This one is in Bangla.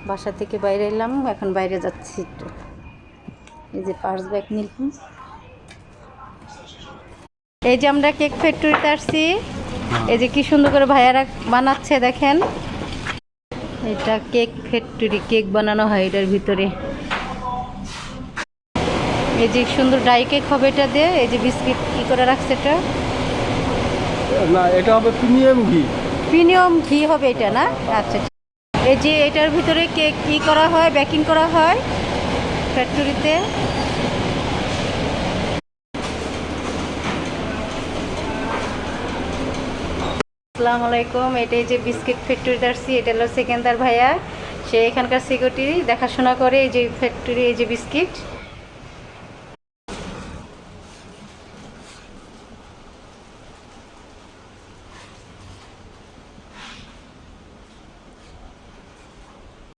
বাসা থেকে বাইরে এলাম, এখন বাইরে যাচ্ছি একটু। এই যে পার্স ব্যাগ নিলাম। এই যে আমরা কেক ফ্যাক্টরিতে আসছি। এই যে কি সুন্দর করে ভাইয়ারা বানাচ্ছে দেখেন। এটা কেক ফ্যাক্টরি, কেক বানানো হয় এটার ভিতরে। এই যে সুন্দর ডাই কেক হবে এটা দিয়ে। এই যে বিস্কিট কি করে রাখছে এটা, না এটা হবে প্রিমিয়াম ঘি। প্রিমিয়াম ঘি হবে এটা না? আচ্ছা। এই যে এটার ভিতরে কেক কি করা হয়, বেকিং করা হয় ফ্যাক্টরিতে। আসসালামু আলাইকুম। এটাই যে বিস্কিট ফ্যাক্টরিতে আসছি। এটা হলো সেকেন্দার ভাইয়া, সে এখানকার সিকিউরিটি দেখাশোনা করে এই যে ফ্যাক্টরি, এই যে বিস্কিট।